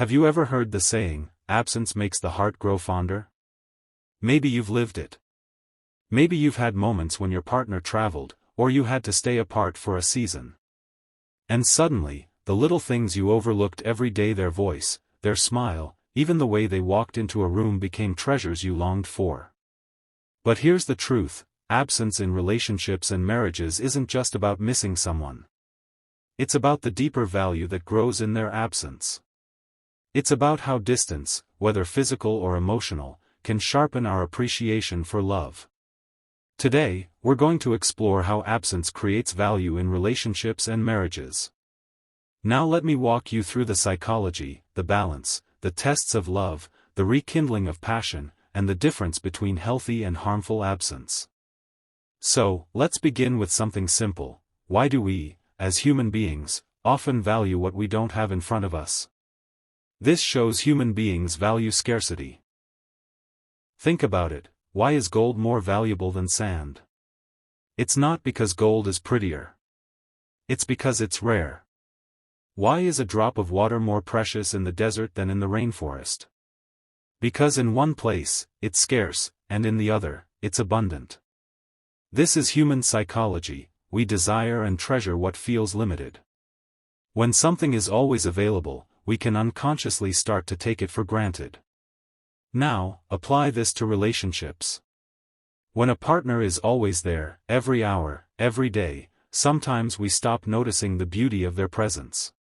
Have you ever heard the saying, absence makes the heart grow fonder? Maybe you've lived it. Maybe you've had moments when your partner traveled, or you had to stay apart for a season. And suddenly, the little things you overlooked every day, their voice, their smile, even the way they walked into a room, became treasures you longed for. But here's the truth, absence in relationships and marriages isn't just about missing someone. It's about the deeper value that grows in their absence. It's about how distance, whether physical or emotional, can sharpen our appreciation for love. Today, we're going to explore how absence creates value in relationships and marriages. Now let me walk you through the psychology, the balance, the tests of love, the rekindling of passion, and the difference between healthy and harmful absence. So, let's begin with something simple. Why do we, as human beings, often value what we don't have in front of us? This shows human beings value scarcity. Think about it. Why is gold more valuable than sand? It's not because gold is prettier. It's because it's rare. Why is a drop of water more precious in the desert than in the rainforest? Because in one place, it's scarce, and in the other, it's abundant. This is human psychology. We desire and treasure what feels limited. When something is always available, we can unconsciously start to take it for granted. Now, apply this to relationships. When a partner is always there, every hour, every day, sometimes we stop noticing the beauty of their presence.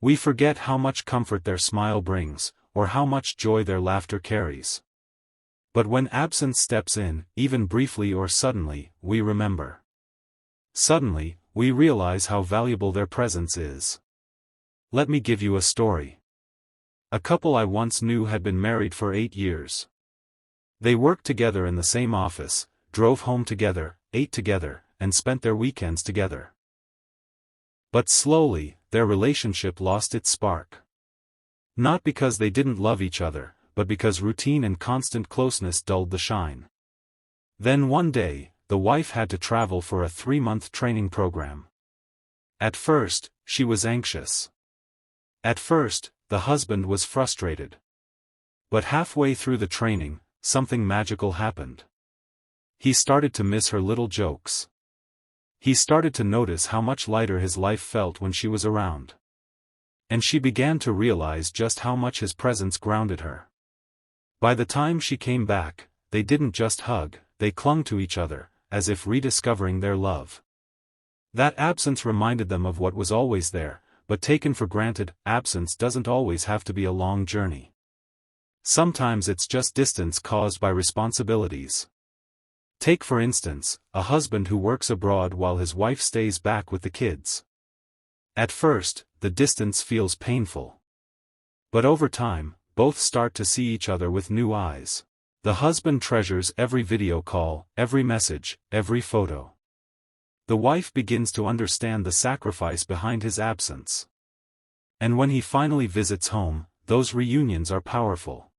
We forget how much comfort their smile brings, or how much joy their laughter carries. But when absence steps in, even briefly or suddenly, we remember. Suddenly, we realize how valuable their presence is. Let me give you a story. A couple I once knew had been married for 8 years. They worked together in the same office, drove home together, ate together, and spent their weekends together. But slowly, their relationship lost its spark. Not because they didn't love each other, but because routine and constant closeness dulled the shine. Then one day, the wife had to travel for a 3-month training program. At first, she was anxious. At first, the husband was frustrated. But halfway through the training, something magical happened. He started to miss her little jokes. He started to notice how much lighter his life felt when she was around. And she began to realize just how much his presence grounded her. By the time she came back, they didn't just hug, they clung to each other, as if rediscovering their love. That absence reminded them of what was always there, but taken for granted. Absence doesn't always have to be a long journey. Sometimes it's just distance caused by responsibilities. Take for instance, a husband who works abroad while his wife stays back with the kids. At first, the distance feels painful. But over time, both start to see each other with new eyes. The husband treasures every video call, every message, every photo. The wife begins to understand the sacrifice behind his absence. And when he finally visits home, those reunions are powerful.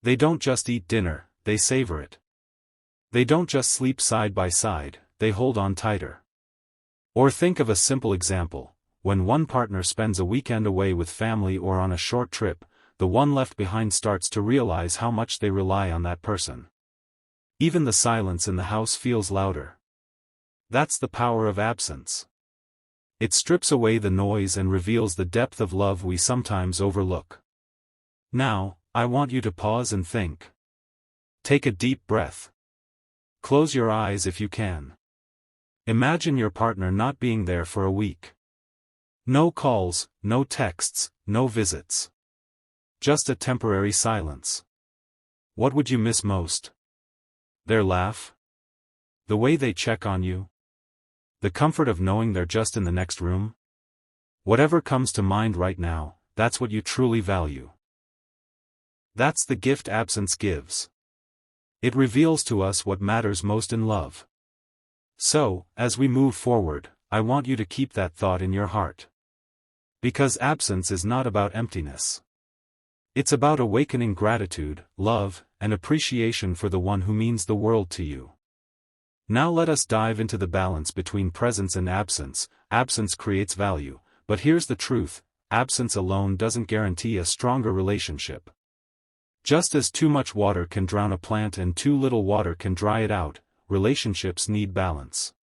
They don't just eat dinner, they savor it. They don't just sleep side by side, they hold on tighter. Or think of a simple example. When one partner spends a weekend away with family or on a short trip, the one left behind starts to realize how much they rely on that person. Even the silence in the house feels louder. That's the power of absence. It strips away the noise and reveals the depth of love we sometimes overlook. Now, I want you to pause and think. Take a deep breath. Close your eyes if you can. Imagine your partner not being there for a week. No calls, no texts, no visits. Just a temporary silence. What would you miss most? Their laugh? The way they check on you? The comfort of knowing they're just in the next room? Whatever comes to mind right now, that's what you truly value. That's the gift absence gives. It reveals to us what matters most in love. So, as we move forward, I want you to keep that thought in your heart. Because absence is not about emptiness. It's about awakening gratitude, love, and appreciation for the one who means the world to you. Now let us dive into the balance between presence and absence. Absence creates value, but here's the truth, absence alone doesn't guarantee a stronger relationship. Just as too much water can drown a plant and too little water can dry it out, relationships need balance.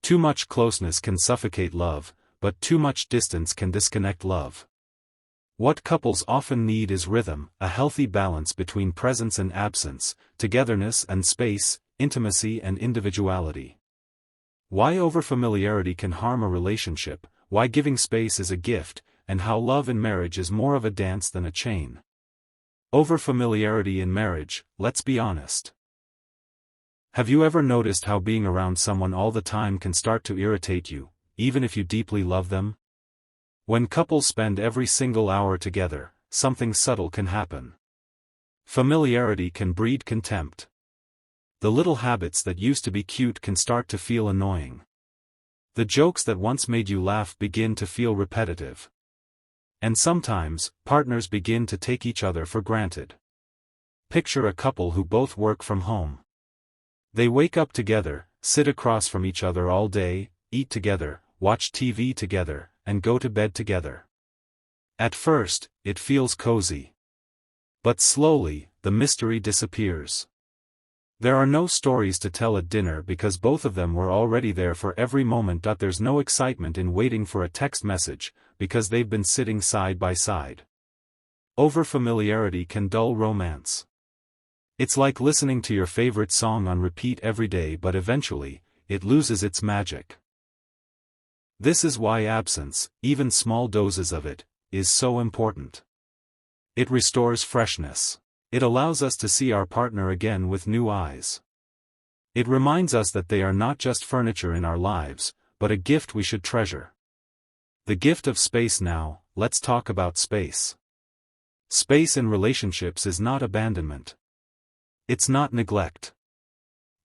Too much closeness can suffocate love, but too much distance can disconnect love. What couples often need is rhythm, a healthy balance between presence and absence, togetherness and space, intimacy and individuality. Why overfamiliarity can harm a relationship, why giving space is a gift, and how love in marriage is more of a dance than a chain. Overfamiliarity in marriage, let's be honest. Have you ever noticed how being around someone all the time can start to irritate you, even if you deeply love them? When couples spend every single hour together, something subtle can happen. Familiarity can breed contempt. The little habits that used to be cute can start to feel annoying. The jokes that once made you laugh begin to feel repetitive. And sometimes, partners begin to take each other for granted. Picture a couple who both work from home. They wake up together, sit across from each other all day, eat together, watch TV together, and go to bed together. At first, it feels cozy. But slowly, the mystery disappears. There are no stories to tell at dinner because both of them were already there for every moment. There's no excitement in waiting for a text message, because they've been sitting side by side. Overfamiliarity can dull romance. It's like listening to your favorite song on repeat every day, but eventually, it loses its magic. This is why absence, even small doses of it, is so important. It restores freshness. It allows us to see our partner again with new eyes. It reminds us that they are not just furniture in our lives, but a gift we should treasure. The gift of space. Now, let's talk about space. Space in relationships is not abandonment. It's not neglect.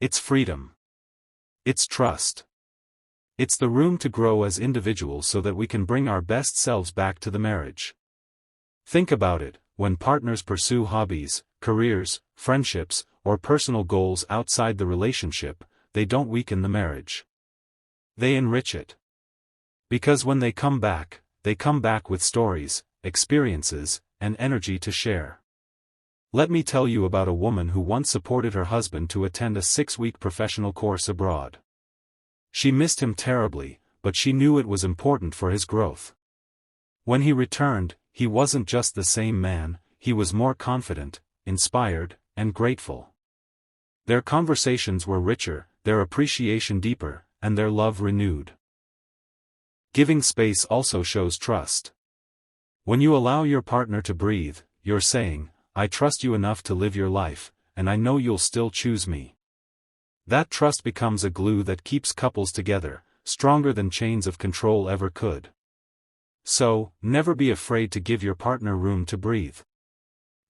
It's freedom. It's trust. It's the room to grow as individuals so that we can bring our best selves back to the marriage. Think about it. When partners pursue hobbies, careers, friendships, or personal goals outside the relationship, they don't weaken the marriage. They enrich it. Because when they come back with stories, experiences, and energy to share. Let me tell you about a woman who once supported her husband to attend a 6-week professional course abroad. She missed him terribly, but she knew it was important for his growth. When he returned, he wasn't just the same man, he was more confident, inspired, and grateful. Their conversations were richer, their appreciation deeper, and their love renewed. Giving space also shows trust. When you allow your partner to breathe, you're saying, "I trust you enough to live your life, and I know you'll still choose me." That trust becomes a glue that keeps couples together, stronger than chains of control ever could. So, never be afraid to give your partner room to breathe.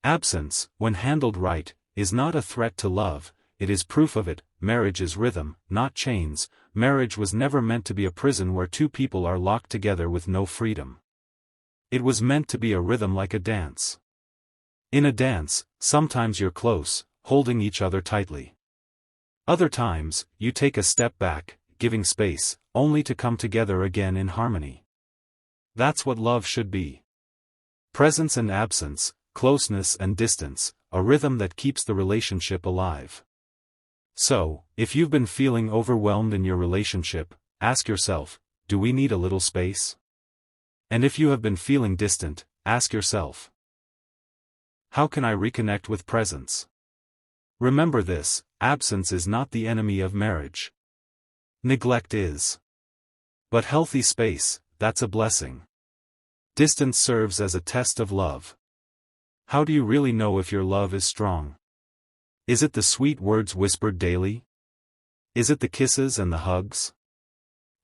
Absence, when handled right, is not a threat to love, it is proof of it. Marriage is rhythm, not chains. Marriage was never meant to be a prison where two people are locked together with no freedom. It was meant to be a rhythm like a dance. In a dance, sometimes you're close, holding each other tightly. Other times, you take a step back, giving space, only to come together again in harmony. That's what love should be. Presence and absence, closeness and distance, a rhythm that keeps the relationship alive. So, if you've been feeling overwhelmed in your relationship, ask yourself, do we need a little space? And if you have been feeling distant, ask yourself, how can I reconnect with presence? Remember this, absence is not the enemy of marriage. Neglect is. But healthy space, that's a blessing. Distance serves as a test of love. How do you really know if your love is strong? Is it the sweet words whispered daily? Is it the kisses and the hugs?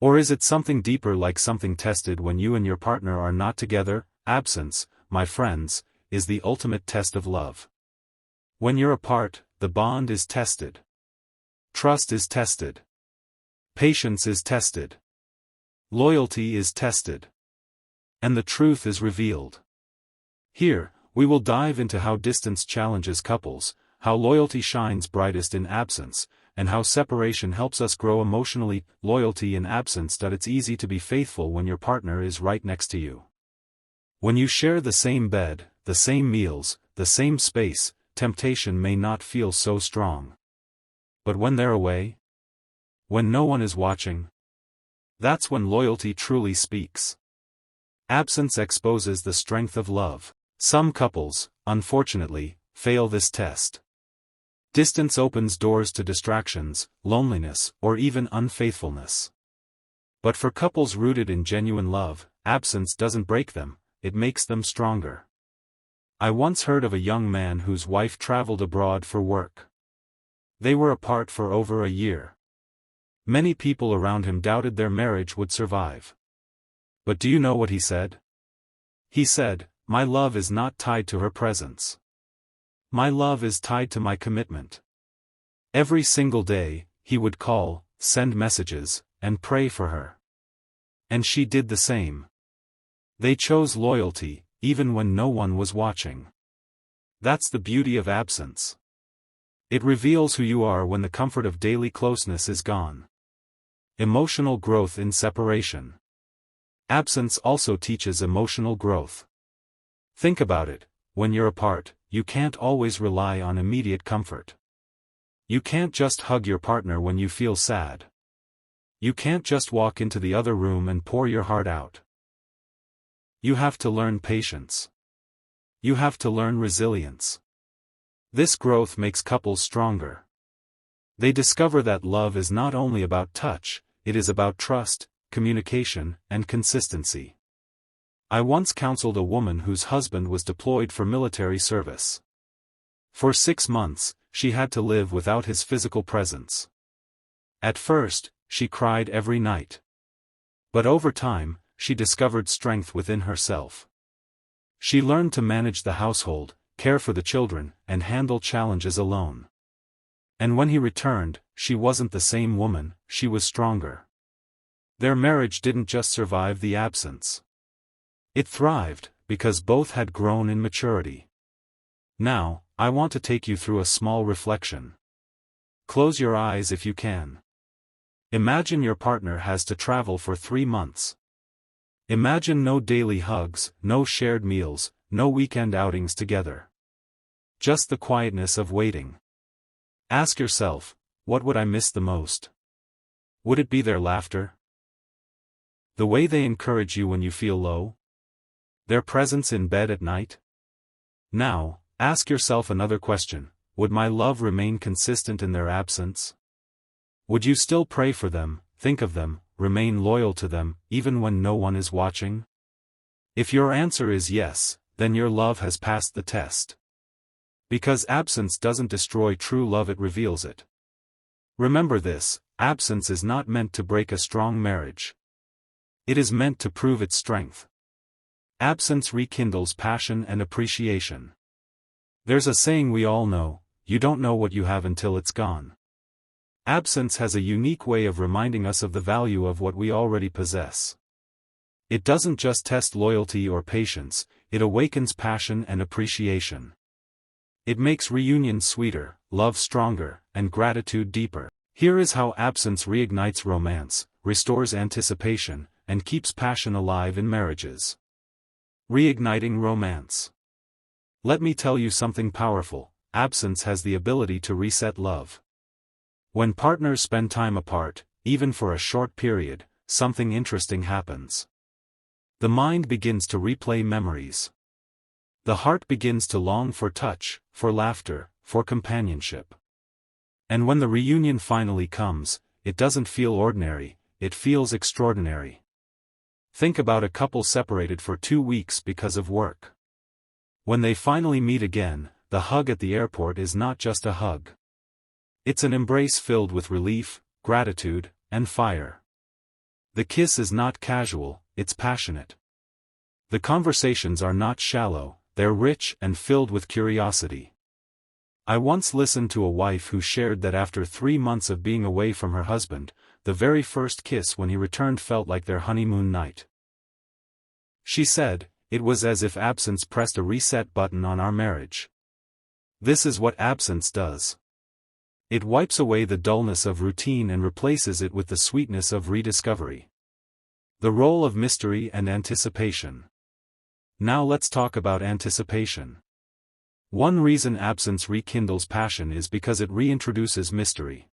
Or is it something deeper, like something tested when you and your partner are not together? Absence, my friends, is the ultimate test of love. When you're apart, the bond is tested. Trust is tested. Patience is tested. Loyalty is tested. And the truth is revealed. Here, we will dive into how distance challenges couples, how loyalty shines brightest in absence, and how separation helps us grow emotionally. Loyalty in absence. It's easy to be faithful when your partner is right next to you. When you share the same bed, the same meals, the same space, temptation may not feel so strong. But when they're away, when no one is watching, that's when loyalty truly speaks. Absence exposes the strength of love. Some couples, unfortunately, fail this test. Distance opens doors to distractions, loneliness, or even unfaithfulness. But for couples rooted in genuine love, absence doesn't break them, it makes them stronger. I once heard of a young man whose wife traveled abroad for work. They were apart for over a year. Many people around him doubted their marriage would survive. But do you know what he said? He said, "My love is not tied to her presence. My love is tied to my commitment." Every single day, he would call, send messages, and pray for her. And she did the same. They chose loyalty, even when no one was watching. That's the beauty of absence. It reveals who you are when the comfort of daily closeness is gone. Emotional growth in separation. Absence also teaches emotional growth. Think about it, when you're apart, you can't always rely on immediate comfort. You can't just hug your partner when you feel sad. You can't just walk into the other room and pour your heart out. You have to learn patience. You have to learn resilience. This growth makes couples stronger. They discover that love is not only about touch, it is about trust, communication, and consistency. I once counseled a woman whose husband was deployed for military service. For 6 months, she had to live without his physical presence. At first, she cried every night. But over time, she discovered strength within herself. She learned to manage the household, care for the children, and handle challenges alone. And when he returned, she wasn't the same woman, she was stronger. Their marriage didn't just survive the absence. It thrived, because both had grown in maturity. Now, I want to take you through a small reflection. Close your eyes if you can. Imagine your partner has to travel for 3 months. Imagine no daily hugs, no shared meals, no weekend outings together. Just the quietness of waiting. Ask yourself, what would I miss the most? Would it be their laughter? The way they encourage you when you feel low? Their presence in bed at night? Now, ask yourself another question, would my love remain consistent in their absence? Would you still pray for them, think of them, remain loyal to them, even when no one is watching? If your answer is yes, then your love has passed the test. Because absence doesn't destroy true love, it reveals it. Remember this, absence is not meant to break a strong marriage. It is meant to prove its strength. Absence rekindles passion and appreciation. There's a saying we all know, you don't know what you have until it's gone. Absence has a unique way of reminding us of the value of what we already possess. It doesn't just test loyalty or patience, it awakens passion and appreciation. It makes reunion sweeter, love stronger, and gratitude deeper. Here is how absence reignites romance, restores anticipation, and keeps passion alive in marriages. Reigniting romance. Let me tell you something powerful, absence has the ability to reset love. When partners spend time apart, even for a short period, something interesting happens. The mind begins to replay memories. The heart begins to long for touch, for laughter, for companionship. And when the reunion finally comes, it doesn't feel ordinary, it feels extraordinary. Think about a couple separated for 2 weeks because of work. When they finally meet again, the hug at the airport is not just a hug. It's an embrace filled with relief, gratitude, and fire. The kiss is not casual, it's passionate. The conversations are not shallow, they're rich and filled with curiosity. I once listened to a wife who shared that after 3 months of being away from her husband, the very first kiss when he returned felt like their honeymoon night. She said, "It was as if absence pressed a reset button on our marriage." This is what absence does. It wipes away the dullness of routine and replaces it with the sweetness of rediscovery. The role of mystery and anticipation. Now let's talk about anticipation. One reason absence rekindles passion is because it reintroduces mystery.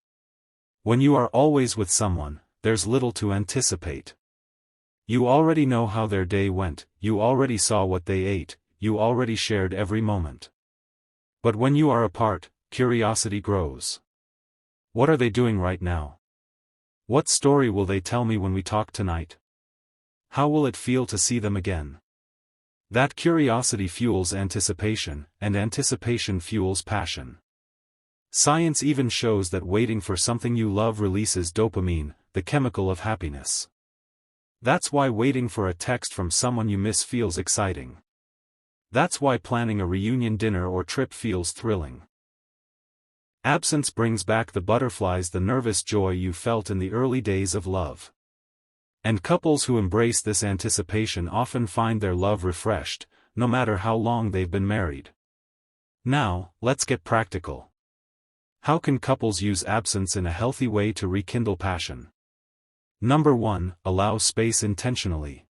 When you are always with someone, there's little to anticipate. You already know how their day went, you already saw what they ate, you already shared every moment. But when you are apart, curiosity grows. What are they doing right now? What story will they tell me when we talk tonight? How will it feel to see them again? That curiosity fuels anticipation, and anticipation fuels passion. Science even shows that waiting for something you love releases dopamine, the chemical of happiness. That's why waiting for a text from someone you miss feels exciting. That's why planning a reunion dinner or trip feels thrilling. Absence brings back the butterflies, the nervous joy you felt in the early days of love. And couples who embrace this anticipation often find their love refreshed, no matter how long they've been married. Now, let's get practical. How can couples use absence in a healthy way to rekindle passion? Number 1, allow space intentionally.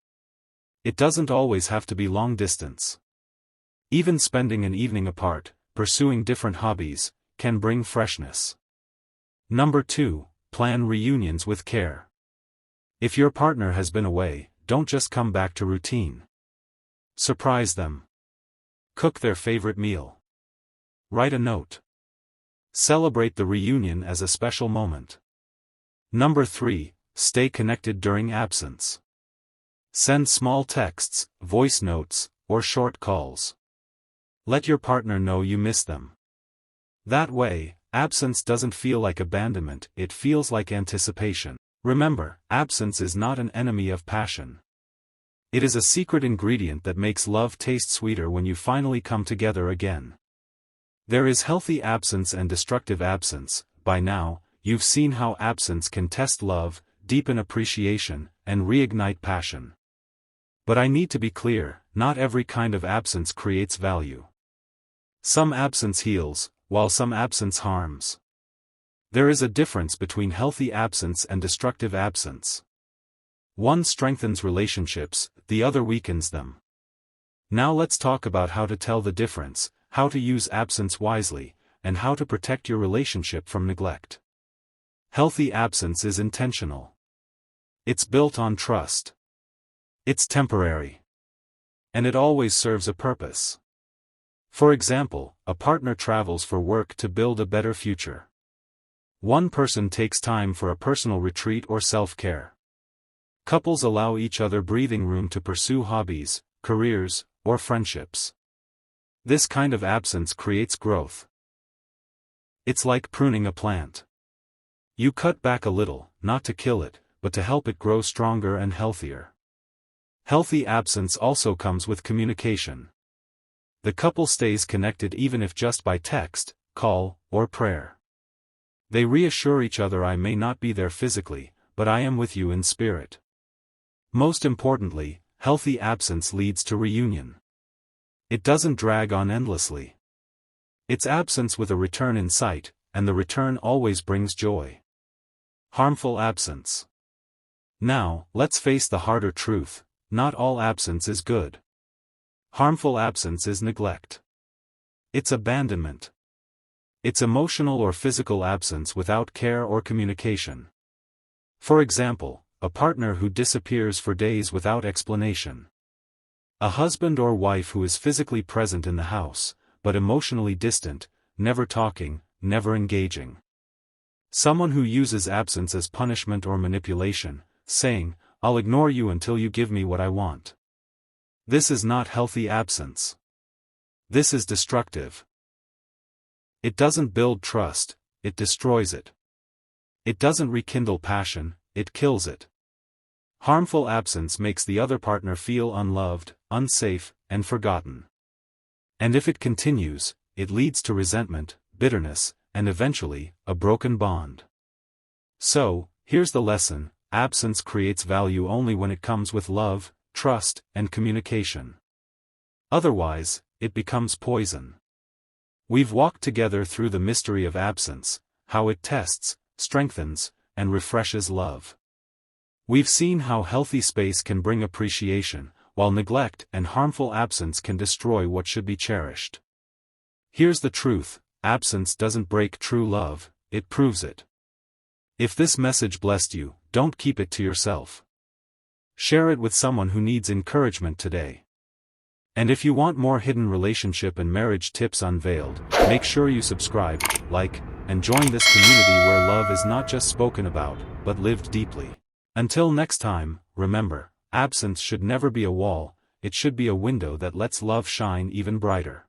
It doesn't always have to be long distance. Even spending an evening apart, pursuing different hobbies, can bring freshness. Number 2, plan reunions with care. If your partner has been away, don't just come back to routine. Surprise them. Cook their favorite meal. Write a note. Celebrate the reunion as a special moment. Number 3, stay connected during absence. Send small texts, voice notes, or short calls. Let your partner know you miss them. That way, absence doesn't feel like abandonment, it feels like anticipation. Remember, absence is not an enemy of passion. It is a secret ingredient that makes love taste sweeter when you finally come together again. There is healthy absence and destructive absence. By now, you've seen how absence can test love, deepen appreciation, and reignite passion. But I need to be clear, not every kind of absence creates value. Some absence heals, while some absence harms. There is a difference between healthy absence and destructive absence. One strengthens relationships, the other weakens them. Now let's talk about how to tell the difference, how to use absence wisely, and how to protect your relationship from neglect. Healthy absence is intentional. It's built on trust. It's temporary. And it always serves a purpose. For example, a partner travels for work to build a better future. One person takes time for a personal retreat or self-care. Couples allow each other breathing room to pursue hobbies, careers, or friendships. This kind of absence creates growth. It's like pruning a plant. You cut back a little, not to kill it, but to help it grow stronger and healthier. Healthy absence also comes with communication. The couple stays connected even if just by text, call, or prayer. They reassure each other, I may not be there physically, but I am with you in spirit. Most importantly, healthy absence leads to reunion. It doesn't drag on endlessly. It's absence with a return in sight, and the return always brings joy. Harmful absence. Now, let's face the harder truth, not all absence is good. Harmful absence is neglect. It's abandonment. It's emotional or physical absence without care or communication. For example, a partner who disappears for days without explanation. A husband or wife who is physically present in the house, but emotionally distant, never talking, never engaging. Someone who uses absence as punishment or manipulation, saying, I'll ignore you until you give me what I want. This is not healthy absence. This is destructive. It doesn't build trust, it destroys it. It doesn't rekindle passion, it kills it. Harmful absence makes the other partner feel unloved, unsafe, and forgotten. And if it continues, it leads to resentment, bitterness, and eventually, a broken bond. So, here's the lesson: absence creates value only when it comes with love, trust, and communication. Otherwise, it becomes poison. We've walked together through the mystery of absence, how it tests, strengthens, and refreshes love. We've seen how healthy space can bring appreciation, while neglect and harmful absence can destroy what should be cherished. Here's the truth: absence doesn't break true love, it proves it. If this message blessed you, don't keep it to yourself. Share it with someone who needs encouragement today. And if you want more hidden relationship and marriage tips unveiled, make sure you subscribe, like, and join this community where love is not just spoken about, but lived deeply. Until next time, remember, absence should never be a wall, it should be a window that lets love shine even brighter.